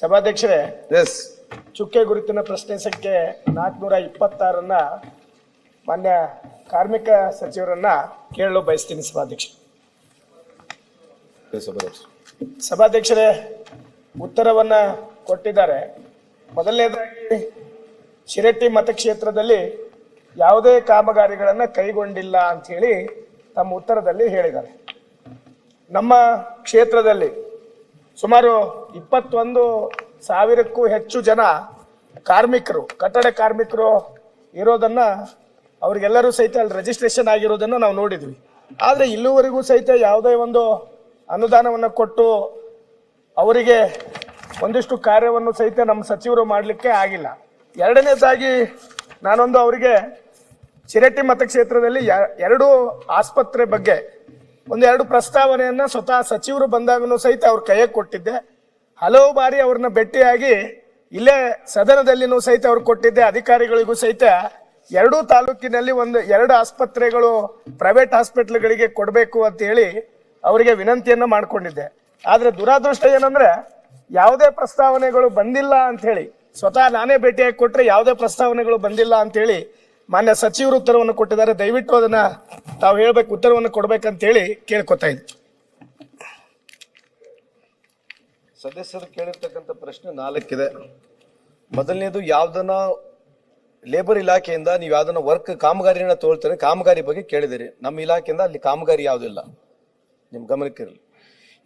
ಸಭಾಧ್ಯಕ್ಷರೇ, ಎಸ್, ಚುಕ್ಕೆ ಗುರುತಿನ ಪ್ರಶ್ನೆ ಸಂಖ್ಯೆ 426 ಮಾನ್ಯ ಕಾರ್ಮಿಕ ಸಚಿವರನ್ನ ಕೇಳಲು ಬಯಸ್ತೀನಿ ಸಭಾಧ್ಯಕ್ಷ. ಸಭಾಧ್ಯಕ್ಷರೇ, ಉತ್ತರವನ್ನ ಕೊಟ್ಟಿದ್ದಾರೆ. ಮೊದಲನೇದಾಗಿ ಶಿರಟ್ಟಿ ಮತಕ್ಷೇತ್ರದಲ್ಲಿ ಯಾವುದೇ ಕಾಮಗಾರಿಗಳನ್ನ ಕೈಗೊಂಡಿಲ್ಲ ಅಂತ ಹೇಳಿ ತಮ್ಮ ಉತ್ತರದಲ್ಲಿ ಹೇಳಿದ್ದಾರೆ. ನಮ್ಮ ಕ್ಷೇತ್ರದಲ್ಲಿ ಸುಮಾರು 21,000ಕ್ಕೂ ಹೆಚ್ಚು ಜನ ಕಾರ್ಮಿಕರು, ಕಟ್ಟಡ ಕಾರ್ಮಿಕರು ಇರೋದನ್ನ, ಅವ್ರಿಗೆಲ್ಲರೂ ಸಹಿತ ಅಲ್ಲಿ ರಿಜಿಸ್ಟ್ರೇಷನ್ ಆಗಿರೋದನ್ನ ನಾವು ನೋಡಿದ್ವಿ. ಆದರೆ ಇಲ್ಲಿವರೆಗೂ ಸಹಿತ ಯಾವುದೇ ಒಂದು ಅನುದಾನವನ್ನು ಕೊಟ್ಟು ಅವರಿಗೆ ಒಂದಿಷ್ಟು ಕಾರ್ಯವನ್ನು ಸಹಿತ ನಮ್ಮ ಸಚಿವರು ಮಾಡಲಿಕ್ಕೆ ಆಗಿಲ್ಲ. ಎರಡನೇದಾಗಿ ನಾನೊಂದು ಅವರಿಗೆ ಶಿರಟ್ಟಿ ಮತಕ್ಷೇತ್ರದಲ್ಲಿ 2 ಆಸ್ಪತ್ರೆ ಬಗ್ಗೆ ಒಂದೆರಡು ಪ್ರಸ್ತಾವನೆಯನ್ನ ಸ್ವತಃ ಸಚಿವರು ಬಂದಾಗನೂ ಸಹಿತ ಅವ್ರ ಕೈಗೆ ಕೊಟ್ಟಿದ್ದೆ. ಹಲವು ಬಾರಿ ಅವ್ರನ್ನ ಭೇಟಿಯಾಗಿ ಇಲ್ಲೇ ಸದನದಲ್ಲಿನೂ ಸಹಿತ ಅವ್ರು ಕೊಟ್ಟಿದ್ದೆ. ಅಧಿಕಾರಿಗಳಿಗೂ ಸಹಿತ 2 ತಾಲೂಕಿನಲ್ಲಿ 2 ಆಸ್ಪತ್ರೆಗಳು ಪ್ರೈವೇಟ್ ಹಾಸ್ಪಿಟ್ಲ್ಗಳಿಗೆ ಕೊಡಬೇಕು ಅಂತ ಹೇಳಿ ಅವರಿಗೆ ವಿನಂತಿಯನ್ನ ಮಾಡ್ಕೊಂಡಿದ್ದೆ. ಆದ್ರೆ ದುರಾದೃಷ್ಟ ಏನಂದ್ರೆ ಯಾವುದೇ ಪ್ರಸ್ತಾವನೆಗಳು ಬಂದಿಲ್ಲ ಅಂತ ಹೇಳಿ ಸ್ವತಃ ನಾನೇ ಭೇಟಿಯಾಗಿ ಕೊಟ್ರೆ ಯಾವುದೇ ಪ್ರಸ್ತಾವನೆಗಳು ಬಂದಿಲ್ಲ ಅಂತ ಹೇಳಿ ಮಾನ್ಯ ಸಚಿವರು ಉತ್ತರವನ್ನು ಕೊಟ್ಟಿದ್ದಾರೆ. ದಯವಿಟ್ಟು ಅದನ್ನ ತಾವು ಹೇಳ್ಬೇಕು, ಉತ್ತರವನ್ನು ಕೊಡ್ಬೇಕಂತ ಹೇಳಿ ಕೇಳ್ಕೊತಾ ಇದ್ದೆ. ಸದಸ್ಯರು ಕೇಳಿರ್ತಕ್ಕಂಥ ಪ್ರಶ್ನೆ 4 ಇದೆ. ಮೊದಲನೇದು, ಯಾವ್ದನ್ನ ಲೇಬರ್ ಇಲಾಖೆಯಿಂದ ನೀವು ಯಾವ್ದನ್ನ ವರ್ಕ್ ಕಾಮಗಾರಿನ ತಗೊಳ್ತಾರೆ, ಕಾಮಗಾರಿ ಬಗ್ಗೆ ಕೇಳಿದಿರಿ. ನಮ್ಮ ಇಲಾಖೆಯಿಂದ ಅಲ್ಲಿ ಕಾಮಗಾರಿ ಯಾವುದಿಲ್ಲ, ನಿಮ್ ಗಮನಕ್ಕಿರಲಿ.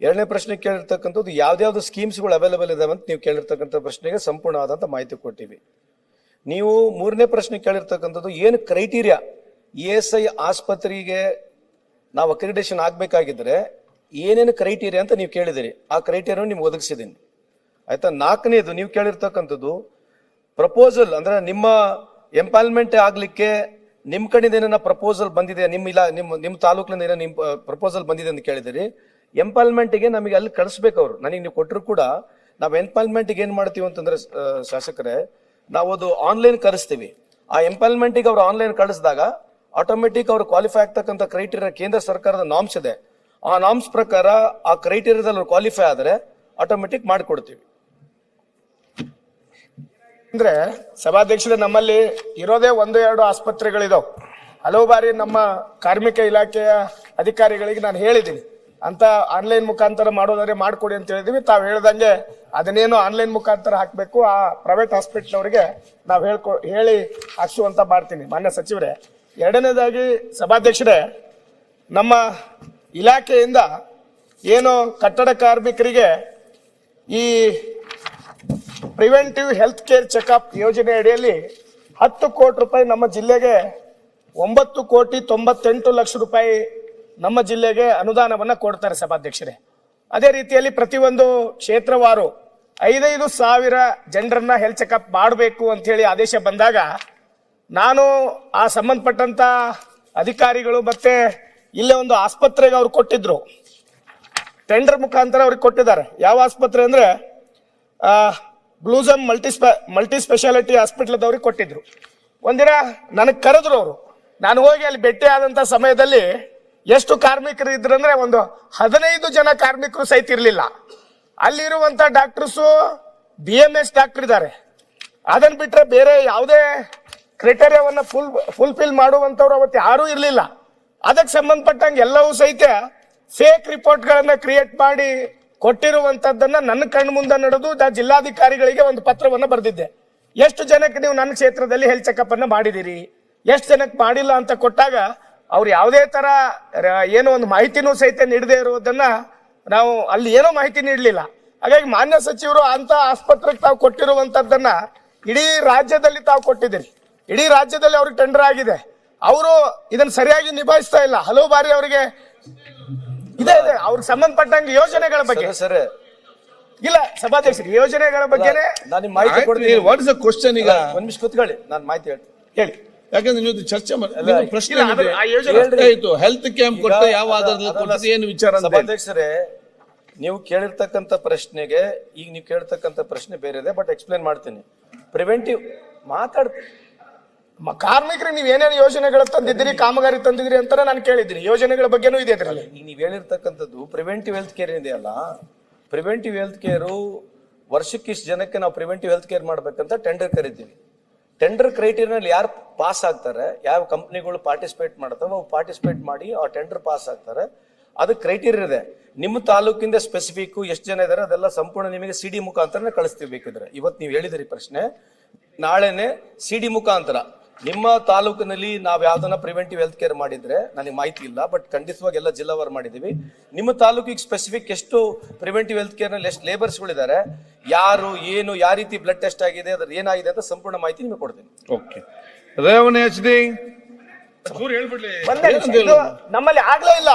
ಎರಡನೇ ಪ್ರಶ್ನೆ ಕೇಳಿರ್ತಕ್ಕಂಥದ್ದು ಯಾವ್ದಾವ್ದು ಸ್ಕೀಮ್ಸ್ಗಳು ಅವೈಲೇಬಲ್ ಇದಾವೆ ಅಂತ ನೀವು ಕೇಳಿರ್ತಕ್ಕಂಥ ಪ್ರಶ್ನೆಗೆ ಸಂಪೂರ್ಣವಾದಂಥ ಮಾಹಿತಿ ಕೊಟ್ಟಿವಿ. ನೀವು ಮೂರನೇ ಪ್ರಶ್ನೆ ಕೇಳಿರ್ತಕ್ಕಂಥದ್ದು ಏನು ಕ್ರೈಟೀರಿಯಾ, ESI ಆಸ್ಪತ್ರೆಗೆ ನಾವು ಅಕ್ರಿಡೇಷನ್ ಆಗ್ಬೇಕಾಗಿದ್ರೆ ಏನೇನು ಕ್ರೈಟೀರಿಯಾ ಅಂತ ನೀವು ಕೇಳಿದಿರಿ. ಆ ಕ್ರೈಟೀರಿಯಾ ನಿಮ್ಗೆ ಒದಗಿಸಿದ್ದೀನಿ, ಆಯ್ತಾ. 4ನೇದು ನೀವು ಕೇಳಿರ್ತಕ್ಕಂಥದ್ದು ಪ್ರಪೋಸಲ್, ಅಂದ್ರೆ ನಿಮ್ಮ ಎಂಪಾಲ್ಮೆಂಟ್ ಆಗ್ಲಿಕ್ಕೆ ನಿಮ್ಮ ಕಡೆಯಿಂದ ಏನೇನ ಪ್ರಪೋಸಲ್ ಬಂದಿದೆ, ನಿಮ್ಮ ತಾಲೂಕಿನಿಂದ ಏನೋ ನಿಮ್ಮ ಪ್ರಪೋಸಲ್ ಬಂದಿದೆ ಅಂತ ಕೇಳಿದಿರಿ. ಎಂಪಾಲ್ಮೆಂಟ್ಗೆ ನಮಗೆ ಅಲ್ಲಿ ಕಳಿಸ್ಬೇಕು ಅವರು. ನನಗೆ ನೀವು ಕೊಟ್ಟರು ಕೂಡ ನಾವು ಎಂಪಾಲ್ಮೆಂಟ್ಗೆ ಏನ್ ಮಾಡ್ತೀವಿ ಅಂತಂದ್ರೆ ಶಾಸಕರೇ, ನಾವು ಅದು ಆನ್ಲೈನ್ ಕಳಿಸ್ತೀವಿ. ಆ ಎಂಪಾಲ್ಮೆಂಟ್ಗೆ ಅವ್ರು ಆನ್ಲೈನ್ ಕಳಿಸಿದಾಗ ಆಟೋಮೆಟಿಕ್ ಅವ್ರು ಕ್ವಾಲಿಫೈ ಆಗ್ತಕ್ಕಂಥ ಕ್ರೈಟೀರಿಯಾ ಕೇಂದ್ರ ಸರ್ಕಾರದ ನಾಮ್ಸ್ ಇದೆ. ಆ ನಾಮ್ಸ್ ಪ್ರಕಾರ ಆ ಕ್ರೈಟೀರಿಯಾದಲ್ಲಿ ಅವ್ರು ಕ್ವಾಲಿಫೈ ಆದರೆ ಆಟೋಮೆಟಿಕ್ ಮಾಡಿಕೊಡ್ತೀವಿ. ಅಂದ್ರೆ ಸಭಾಧ್ಯಕ್ಷರೇ, ನಮ್ಮಲ್ಲಿ ಇರೋದೇ 1-2 ಆಸ್ಪತ್ರೆಗಳಿದಾವೆ. ಹಲವು ಬಾರಿ ನಮ್ಮ ಕಾರ್ಮಿಕ ಇಲಾಖೆಯ ಅಧಿಕಾರಿಗಳಿಗೆ ನಾನು ಹೇಳಿದ್ದೀನಿ, ಅಂತ ಆನ್ಲೈನ್ ಮುಖಾಂತರ ಮಾಡೋದಾದ್ರೆ ಮಾಡ್ಕೊಡಿ ಅಂತ ಹೇಳಿದ್ವಿ. ತಾವು ಹೇಳ್ದಂಗೆ ಅದನ್ನೇನು ಆನ್ಲೈನ್ ಮುಖಾಂತರ ಹಾಕಬೇಕು, ಆ ಪ್ರೈವೇಟ್ ಹಾಸ್ಪಿಟಲ್ ಅವರಿಗೆ ನಾವು ಹೇಳಿ ಹಾಕ್ಸುವಂತ ಮಾಡ್ತೀನಿ ಮಾನ್ಯ ಸಚಿವರೇ. ಎರಡನೇದಾಗಿ ಸಭಾಧ್ಯಕ್ಷರೇ, ನಮ್ಮ ಇಲಾಖೆಯಿಂದ ಏನು ಕಟ್ಟಡ ಕಾರ್ಮಿಕರಿಗೆ ಈ ಪ್ರಿವೆಂಟಿವ್ ಹೆಲ್ತ್ ಕೇರ್ ಚೆಕಪ್ ಯೋಜನೆ ಅಡಿಯಲ್ಲಿ 10 ಕೋಟಿ ರೂಪಾಯಿ ನಮ್ಮ ಜಿಲ್ಲೆಗೆ 9,98,00,000 ನಮ್ಮ ಜಿಲ್ಲೆಗೆ ಅನುದಾನವನ್ನ ಕೊಡ್ತಾರೆ ಸಭಾಧ್ಯಕ್ಷರೇ. ಅದೇ ರೀತಿಯಲ್ಲಿ ಪ್ರತಿಯೊಂದು ಕ್ಷೇತ್ರವಾರು 5,000 ಜನರನ್ನ ಹೆಲ್ತ್ ಚೆಕಪ್ ಮಾಡಬೇಕು ಅಂತ ಹೇಳಿ ಆದೇಶ ಬಂದಾಗ ನಾನು ಆ ಸಂಬಂಧಪಟ್ಟಂತ ಅಧಿಕಾರಿಗಳು ಮತ್ತೆ ಇಲ್ಲೇ ಒಂದು ಆಸ್ಪತ್ರೆಗೆ ಅವ್ರು ಕೊಟ್ಟಿದ್ರು, ಟೆಂಡರ್ ಮುಖಾಂತರ ಅವ್ರಿಗೆ ಕೊಟ್ಟಿದ್ದಾರೆ. ಯಾವ ಆಸ್ಪತ್ರೆ ಅಂದ್ರೆ ಬ್ಲೂಸಮ್ ಮಲ್ಟಿ ಸ್ಪೆಷಾಲಿಟಿ ಹಾಸ್ಪಿಟಲ್ದವ್ರಿಗೆ ಕೊಟ್ಟಿದ್ರು. ಒಂದಿನ ನನಗೆ ಕರೆದ್ರು ಅವರು. ನಾನು ಹೋಗಿ ಅಲ್ಲಿ ಭೇಟಿ ಆದಂತ ಸಮಯದಲ್ಲಿ ಎಷ್ಟು ಕಾರ್ಮಿಕರು ಇದ್ರಂದ್ರೆ ಒಂದು 15 ಜನ ಕಾರ್ಮಿಕರು ಸಹಿತ ಇರಲಿಲ್ಲ. ಅಲ್ಲಿರುವಂತ ಡಾಕ್ಟರ್ಸು BMS ಡಾಕ್ಟರ್ ಇದ್ದಾರೆ. ಅದನ್ನ ಬಿಟ್ರೆ ಬೇರೆ ಯಾವುದೇ ಕ್ರೈಟೇರಿಯಾವನ್ನ ಫುಲ್ಫಿಲ್ ಮಾಡುವಂತವ್ರು ಅವತ್ತು ಯಾರೂ ಇರಲಿಲ್ಲ. ಅದಕ್ಕೆ ಸಂಬಂಧಪಟ್ಟಂಗೆ ಎಲ್ಲವೂ ಸಹಿತ ಫೇಕ್ ರಿಪೋರ್ಟ್ಗಳನ್ನ ಕ್ರಿಯೇಟ್ ಮಾಡಿ ಕೊಟ್ಟಿರುವಂತದ್ದನ್ನ ನನ್ನ ಕಣ್ಣು ಮುಂದೆ ನಡೆದು ಜಿಲ್ಲಾಧಿಕಾರಿಗಳಿಗೆ ಒಂದು ಪತ್ರವನ್ನ ಬರೆದಿದ್ದೆ. ಎಷ್ಟು ಜನಕ್ಕೆ ನೀವು ನನ್ನ ಕ್ಷೇತ್ರದಲ್ಲಿ ಹೆಲ್ತ್ ಚೆಕಪ್ ಅನ್ನ ಮಾಡಿದಿರಿ, ಎಷ್ಟು ಜನಕ್ಕೆ ಮಾಡಿಲ್ಲ ಅಂತ ಕೊಟ್ಟಾಗ ಅವ್ರು ಯಾವುದೇ ತರ ಏನೋ ಒಂದು ಮಾಹಿತಿನೂ ಸಹಿತ ನೀಡದೇ ಇರುವುದನ್ನ ನಾವು ಅಲ್ಲಿ ಏನೋ ಮಾಹಿತಿ ನೀಡಲಿಲ್ಲ. ಹಾಗಾಗಿ ಮಾನ್ಯ ಸಚಿವರು ಅಂತ ಆಸ್ಪತ್ರೆಗೆ ತಾವು ಕೊಟ್ಟಿರುವಂತದ್ದನ್ನ ಇಡೀ ರಾಜ್ಯದಲ್ಲಿ ತಾವು ಕೊಟ್ಟಿದ್ದೀರಿ. ಇಡೀ ರಾಜ್ಯದಲ್ಲಿ ಅವ್ರಿಗೆ ಟೆಂಡರ್ ಆಗಿದೆ. ಅವರು ಇದನ್ನ ಸರಿಯಾಗಿ ನಿಭಾಯಿಸ್ತಾ ಇಲ್ಲ. ಹಲವು ಬಾರಿ ಅವರಿಗೆ ಇದೆ ಅವ್ರಿಗೆ ಸಂಬಂಧಪಟ್ಟಂಗೆ ಯೋಜನೆಗಳ ಬಗ್ಗೆ ಇಲ್ಲ ಸಭಾಧ್ಯಕ್ಷರು, ಯೋಜನೆಗಳ ಬಗ್ಗೆನೇ ನಾನು ಮಾಹಿತಿ ಕೊಡ್ತೀನಿ. What is the question? ಈಗ ಒಂದ್ ನಿಮಿಷ ಕೂತ್ಕೊಳ್ಳಿ, ನಾನು ಮಾಹಿತಿ ಹೇಳಿ. ಯಾಕಂದ್ರೆ ನೀವು ಚರ್ಚೆ ಪ್ರಶ್ನೆ ಹೆಲ್ತ್ ಕ್ಯಾಂಪ್ ಕೊಟ್ಟ ಯಾವ ಆಧಾರದಲ್ಲಿ ಕೊಟ್ಟದ್ದು ಏನು ವಿಚಾರ? ಸಭಾಧ್ಯಕ್ಷರೇ, ನೀವು ಕೇಳಿರ್ತಕ್ಕಂಥ ಪ್ರಶ್ನೆಗೆ ಈಗ ನೀವು ಕೇಳ್ತಕ್ಕಂಥ ಪ್ರಶ್ನೆ ಬೇರೆ ಇದೆ, ಬಟ್ ಎಕ್ಸ್ಪ್ಲೇನ್ ಮಾಡ್ತೀನಿ. ಪ್ರಿವೆಂಟಿವ್ ಕಾರ್ಮಿಕರಿಗೆ ನೀವು ಏನೇನು ಯೋಜನೆಗಳು ತಂದಿದ್ದೀರಿ, ಕಾಮಗಾರಿ ತಂದಿದ್ರಿ ಅಂತ ನಾನು ಕೇಳಿದ್ದೀನಿ. ಯೋಜನೆಗಳ ಬಗ್ಗೆನೂ ಇದೆ ಅದರಲ್ಲಿ. ಈಗ ನೀವು ಹೇಳಿರ್ತಕ್ಕಂಥದ್ದು ಪ್ರಿವೆಂಟಿವ್ ಹೆಲ್ತ್ ಕೇರ್ ಇದೆಯಲ್ಲ, ಪ್ರಿವೆಂಟಿವ್ ಹೆಲ್ತ್ ಕೇರು ವರ್ಷಕ್ಕೆ ಇಷ್ಟು ಜನಕ್ಕೆ ನಾವು ಪ್ರಿವೆಂಟಿವ್ ಹೆಲ್ತ್ ಕೇರ್ ಮಾಡ್ಬೇಕಂತ ಟೆಂಡರ್ ಕರಿತೀವಿ. ಟೆಂಡರ್ ಕ್ರೈಟೀರಿಯಾನಲ್ಲಿ ಯಾರು ಪಾಸ್ ಆಗ್ತಾರೆ, ಯಾವ ಕಂಪ್ನಿಗಳು ಪಾರ್ಟಿಸಿಪೇಟ್ ಮಾಡ್ತಾವೆ, ಅವು ಪಾರ್ಟಿಸಿಪೇಟ್ ಮಾಡಿ ಆ ಟೆಂಡರ್ ಪಾಸ್ ಆಗ್ತಾರೆ. ಅದಕ್ಕೆ ಕ್ರೈಟೀರಿಯಾ ಇದೆ. ನಿಮ್ಮ ತಾಲೂಕಿಂದ ಸ್ಪೆಸಿಫಿಕ್ ಎಷ್ಟು ಜನ ಇದಾರೆ ಅದೆಲ್ಲ ಸಂಪೂರ್ಣ ನಿಮಗೆ ಸಿಡಿ ಮುಖಾಂತರ ಕಳಿಸ್ತೀವಿ. ಬೇಕಿದ್ರೆ ಇವತ್ತು ನೀವು ಹೇಳಿದಿರಿ ಪ್ರಶ್ನೆ, ನಾಳೆನೆ ಸಿಡಿ ಮುಖಾಂತರ ನಿಮ್ಮ ತಾಲೂಕಿನಲ್ಲಿ ನಾವು ಯಾವ್ದನ್ನ ಪ್ರಿವೆಂಟಿವ್ ಹೆಲ್ತ್ ಕೇರ್ ಮಾಡಿದ್ರೆ ನನಗೆ ಮಾಹಿತಿ ಇಲ್ಲ, ಬಟ್ ಖಂಡಿತವಾಗಿ ಎಲ್ಲ ಜಿಲ್ಲಾವಾರು ಮಾಡಿದೀವಿ. ನಿಮ್ಮ ತಾಲೂಕಿಗೆ ಸ್ಪೆಸಿಫಿಕ್ ಎಷ್ಟು ಪ್ರಿವೆಂಟಿವ್ ಹೆಲ್ತ್ ಕೇರ್ ನಲ್ಲಿ ಎಷ್ಟು ಲೇಬರ್ಸ್ಗಳಿದ್ದಾರೆ, ಯಾರು ಏನು ಯಾವ ರೀತಿ ಬ್ಲಡ್ ಟೆಸ್ಟ್ ಆಗಿದೆ, ಅದ್ರ ಏನಾಗಿದೆ ಅಂತ ಸಂಪೂರ್ಣ ಮಾಹಿತಿ ನಿಮಗೆ ಕೊಡ್ತೀನಿ. ಓಕೆ, ರೇವಣ್ಣ HD ಒಂದೇ ನಿಮಿಷ, ಇದು ನಮ್ಮಲ್ಲಿ ಆಗ್ಲೇ ಇಲ್ಲ.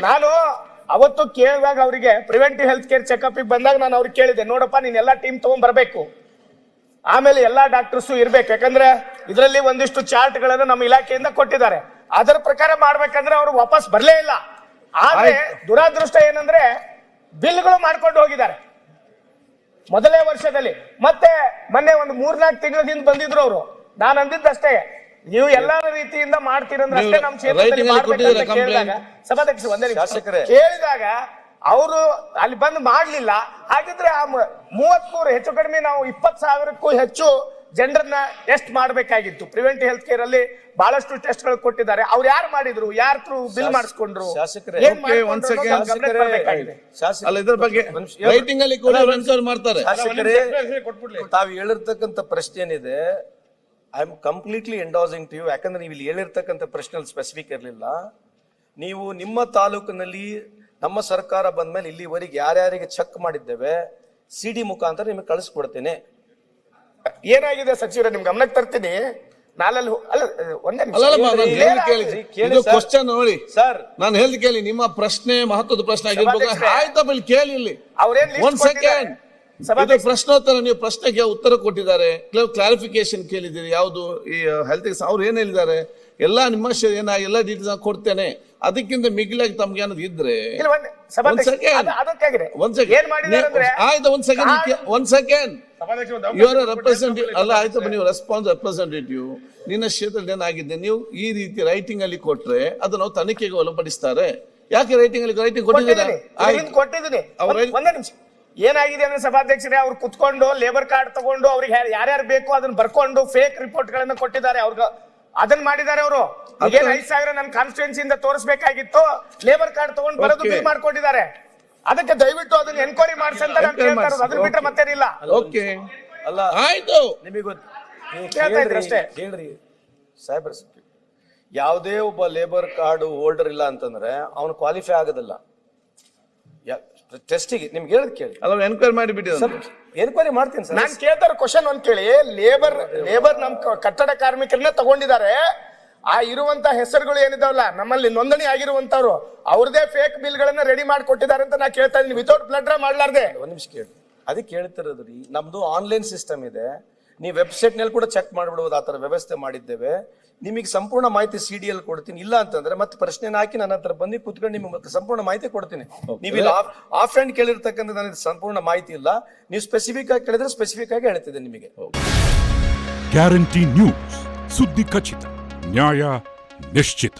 ನಾನು ಅವತ್ತು ಕೇಳಿದಾಗ ಅವರಿಗೆ ಪ್ರಿವೆಂಟಿವ್ ಹೆಲ್ತ್ ಕೇರ್ ಚೆಕಪ್ ಬಂದಾಗ ನಾನು ಅವ್ರಿಗೆ ಕೇಳಿದೆ, ನೋಡಪ್ಪ ನೀನ್ ಎಲ್ಲಾ ಟೀಮ್ ತಗೊಂಡ್ ಬರ್ಬೇಕು, ಆಮೇಲೆ ಎಲ್ಲಾ ಡಾಕ್ಟರ್ಸು ಇರ್ಬೇಕು, ಯಾಕಂದ್ರೆ ಇದರಲ್ಲಿ ಒಂದಿಷ್ಟು ಚಾರ್ಟ್ ಗಳನ್ನ ನಮ್ಮ ಇಲಾಖೆಯಿಂದ ಕೊಟ್ಟಿದ್ದಾರೆ, ಅದರ ಪ್ರಕಾರ ಮಾಡ್ಬೇಕಂದ್ರೆ ಅವರು ವಾಪಸ್ ಬರ್ಲೇ ಇಲ್ಲ. ಆದ್ರೆ ದುರಾದೃಷ್ಟ ಏನಂದ್ರೆ ಬಿಲ್ಗಳು ಮಾಡ್ಕೊಂಡು ಹೋಗಿದ್ದಾರೆ ಮೊದಲೇ ವರ್ಷದಲ್ಲಿ. ಮತ್ತೆ ಮೊನ್ನೆ ಒಂದು 3-4 ತಿಂಗಳಿಂದ ಬಂದಿದ್ರು ಅವರು. ನಾನು ಅಂದಿದ್ದಷ್ಟೇ, ನೀವು ಎಲ್ಲಾ ರೀತಿಯಿಂದ ಮಾಡ್ತೀರಂದ್ರೆ ಅಷ್ಟೇ ನಮ್ಮ ಕ್ಷೇತ್ರದಲ್ಲಿ ಮಾಡ್ಬೇಕಂತ ಕೇಳಿದಾಗ, ಸಭಾಧ್ಯಕ್ಷರು ಒಂದೇ ನಿಮಿಷ ಕೇಳಿದಾಗ ಅವರು ಅಲ್ಲಿ ಬಂದು ಮಾಡ್ಲಿಲ್ಲ. ಹಾಗಿದ್ರೆ ಆ 33 ಹೆಚ್ಚು ಕಡಿಮೆ ನಾವು 20,000ಕ್ಕೂ ಹೆಚ್ಚು ಜನರನ್ನ ಟೆಸ್ಟ್ ಮಾಡಬೇಕಾಗಿತ್ತು. ಪ್ರಿವೆಂಟಿವ್ ಹೆಲ್ತ್ ಕೇರ್ ಅಲ್ಲಿ ಬಹಳಷ್ಟು ಟೆಸ್ಟ್ ಗಳು ಕೊಟ್ಟಿದ್ದಾರೆ. ಅವ್ರು ಯಾರು ಮಾಡಿದ್ರು, ಯಾರ ಥ್ರೂ ಬಿಲ್ ಮಾಡಿಸ್ಕೊಂಡ್ರು, ಅಲ್ಲ ಇದ್ರ ಬಗ್ಗೆ ರೈಟಿಂಗ್ ಅಲ್ಲಿ ಕೂಡ ಮಾಡ್ತಾರೆ. ತಾವು ಹೇಳಿರ್ತಕ್ಕಂಥ ಪ್ರಶ್ನೆ ಏನಿದೆ, I am completely endorsing to you. ಯಾಕಂದ್ರೆ ನೀವು ಇಲ್ಲಿ ಹೇಳಿರ್ತಕ್ಕಂಥ ಪ್ರಶ್ನೆ ಸ್ಪೆಸಿಫಿಕ್ ಇರಲಿಲ್ಲ. ನೀವು ನಿಮ್ಮ ತಾಲೂಕಿನಲ್ಲಿ ನಮ್ಮ ಸರ್ಕಾರ ಬಂದ್ಮೇಲೆ ಇಲ್ಲಿವರೆಗೆ ಯಾರ್ಯಾರಿಗೆ ಚೆಕ್ ಮಾಡಿದ್ದೇವೆ ಸಿಡಿ ಮುಖಾಂತರ ನಿಮಗೆ ಕಳಿಸ್ಕೊಡ್ತೇನೆ. ಏನಾಗಿದೆ ಸಚಿವರೇ, ನಿಮ್ ಗಮನಕ್ಕೆ ತರ್ತೀನಿ. ನಾಲಲ್ಲಿ ಅಲ್ಲ ಒಂದೇ ಕ್ವಶನ್ ನೋಡಿ ಸರ್, ನಾನು ಹೇಳ್ದು ಕೇಳಿ, ನಿಮ್ಮ ಪ್ರಶ್ನೆ ಮಹತ್ವದ ಪ್ರಶ್ನೆ ಆಗಿರ್ಬೇಕು. ಆಯ್ತಪ್ಪ, ಇಲ್ಲಿ ಕೇಳಿ, ಇಲ್ಲಿ ಒಂದ್ ಸೆಕೆಂಡ್. ಇದು ಪ್ರಶ್ನೋತ್ತರ, ನೀವು ಪ್ರಶ್ನೆಗೆ ಉತ್ತರ ಕೊಟ್ಟಿದ್ದಾರೆ, ಕೆಲವು ಕ್ಲಾರಿಫಿಕೇಶನ್ ಕೇಳಿದ್ದೀರಿ. ಯಾವುದು ಈ ಹೆಲ್ತ್ ಅವ್ರು ಏನ್ ಹೇಳಿದ್ದಾರೆ ಎಲ್ಲ ನಿಮ್ಮ ಎಲ್ಲ ಡೀಟೇಲ್ಸ್ ಕೊಡ್ತೇನೆ. ಅದಕ್ಕಿಂತ ಮಿಗಿಲಾಗಿ ತಮ್ಗೆ ಅನ್ನೋದು ಇದ್ರೆ ಆಯ್ತು, ಒಂದ್ ಸೆಕೆಂಡ್ ಇವರ ರೆಪ್ರೆಸೆಂಟೇಟಿವ್ ಅಲ್ಲ, ಆಯ್ತಪ್ಪ, ನೀವು ರೆಪ್ರೆಸೆಂಟೇಟಿವ್, ನಿನ್ನ ಕ್ಷೇತ್ರದಲ್ಲಿ ಏನಾಗಿದೆ, ನೀವು ಈ ರೀತಿ ರೈಟಿಂಗ್ ಅಲ್ಲಿ ಕೊಟ್ರೆ ಅದು ನಾವು ತನಿಖೆಗೆ ಒಳಪಡಿಸ್ತಾರೆ. ಯಾಕೆ ರೈಟಿಂಗ್ ಕೊಟ್ಟಿದ್ದೀರಾ? ಕೊಟ್ಟಿದ್ದೀನಿ. ಒಂದೇ ನಿಮಿಷ, ಏನಾಗಿದೆ ಅಂದ್ರೆ ಸಭಾಧ್ಯಕ್ಷರೇ, ಅವ್ರು ಕುತ್ಕೊಂಡು ಲೇಬರ್ ಕಾರ್ಡ್ ತಗೊಂಡು ಅವ್ರಿಗೆ ಯಾರ್ಯಾರು ಬೇಕು ಅದನ್ನ ಬರ್ಕೊಂಡು ಫೇಕ್ ರಿಪೋರ್ಟ್ ಗಳನ್ನ ಕೊಟ್ಟಿದ್ದಾರೆ. ಅವ್ರಿಗೆ ಅದನ್ನ ಮಾಡಿದ್ದಾರೆ ಅವರು. 5,000 ನನ್ನ ಕಾನ್ಸ್ಟಿಟ್ಯೂನ್ಸಿಯಿಂದ ತೋರಿಸಬೇಕಾಗಿತ್ತು, ಲೇಬರ್ ಕಾರ್ಡ್ ತಗೊಂಡು ಬರೋದು ಬಿಲ್ ಮಾಡ್ಕೊಂಡಿದ್ದಾರೆ. ಅದಕ್ಕೆ ದಯವಿಟ್ಟು ಅದನ್ನ ಎನ್ಕ್ವೈರಿ ಮಾಡಿಸಂತ ನಾನು ಕೇಳ್ತಾ ಇರೋದು, ಅದ್ರ ಬಿಟ್ರೆ ಮತ್ತೇನಿಲ್ಲ. ಓಕೆ, ಅಲ್ಲ ಆಯ್ತು, ನಿಮಗೆ ಅಷ್ಟೇ ಹೇಳ್ರಿ ಸಾಹೇಬ್ರ, ಯಾವುದೇ ಒಬ್ಬ ಲೇಬರ್ ಕಾರ್ಡ್ ಹೋಲ್ಡರ್ ಇಲ್ಲ ಅಂತಂದ್ರೆ ಅವನು ಕ್ವಾಲಿಫೈ ಆಗೋದಿಲ್ಲ ಟೆಸ್ಟಿಗೆ. ನಿಮ್ಗೆ ಹೇಳದ್ ಕೇಳಿ, ಅಲ್ಲ ಎನ್ಕ್ವೈರಿ ಮಾಡಿಬಿಟ್ಟು ಎನ್ಕ್ವೈರಿ ಮಾಡ್ತೀನಿ ಸರ್. ನಾನು ಕೇಳ್ತಾರ ಕ್ವಶನ್ ಒಂದ್ ಕೇಳಿ. ಲೇಬರ್ ನಮ್ ಕಟ್ಟಡ ಕಾರ್ಮಿಕರನ್ನ ತಗೊಂಡಿದ್ದಾರೆ. ಆ ಇರುವಂತ ಹೆಸರುಗಳು ಏನಿದಾವಲ್ಲ ನಮ್ಮಲ್ಲಿ ನೋಂದಣಿ ಆಗಿರುವಂತವ್ರು, ಅವ್ರದೇ ಫೇಕ್ ಬಿಲ್ ಗಳನ್ನ ರೆಡಿ ಮಾಡಿ ಕೊಟ್ಟಿದ್ದಾರೆ ಅಂತ ನಾ ಕೇಳ್ತಾ ಇದೀನಿ, ವಿತೌಟ್ ಬ್ಲಡ್ ಡ್ರಾ ಮಾಡ್ಲಾರ್ದೆ. ಒಂದ್ ನಿಮಿಷ ಕೇಳಿ, ಅದಕ್ಕೆ ಹೇಳ್ತಿರೋದ್ರಿ, ನಮ್ದು ಆನ್ಲೈನ್ ಸಿಸ್ಟಮ್ ಇದೆ, ನೀವು ವೆಬ್ಸೈಟ್ ನಲ್ಲಿ ಕೂಡ ಚೆಕ್ ಮಾಡ್ಬಿಡ್ಬೋದು. ಆ ತರ ವ್ಯವಸ್ಥೆ ಮಾಡಿದ್ದೇವೆ. ನಿಮಗೆ ಸಂಪೂರ್ಣ ಮಾಹಿತಿ ಸಿಡಿಎಲ್ ಕೊಡ್ತೀನಿ. ಇಲ್ಲ ಅಂತಂದ್ರೆ ಮತ್ತೆ ಪ್ರಶ್ನೆ ಹಾಕಿ ನನ್ನ ಹತ್ರ ಬಂದು ಕುತ್ಕೊಂಡು ನಿಮಗೆ ಸಂಪೂರ್ಣ ಮಾಹಿತಿ ಕೊಡ್ತೀನಿ. ನೀವು ಇಲ್ಲಿ ಆಫ್ ಹ್ಯಾಂಡ್ ಕೇಳಿರ್ತಕ್ಕಂಥ ನನಗೆ ಸಂಪೂರ್ಣ ಮಾಹಿತಿ ಇಲ್ಲ. ನೀವು ಸ್ಪೆಸಿಫಿಕ್ ಆಗಿ ಕೇಳಿದ್ರೆ ಸ್ಪೆಸಿಫಿಕ್ ಆಗಿ ಹೇಳ್ತಿದ್ದೆ ನಿಮಗೆ. ಗ್ಯಾರಂಟಿ ನ್ಯೂಸ್, ಸುದ್ದಿ ಖಚಿತ, ನ್ಯಾಯ ನಿಶ್ಚಿತ.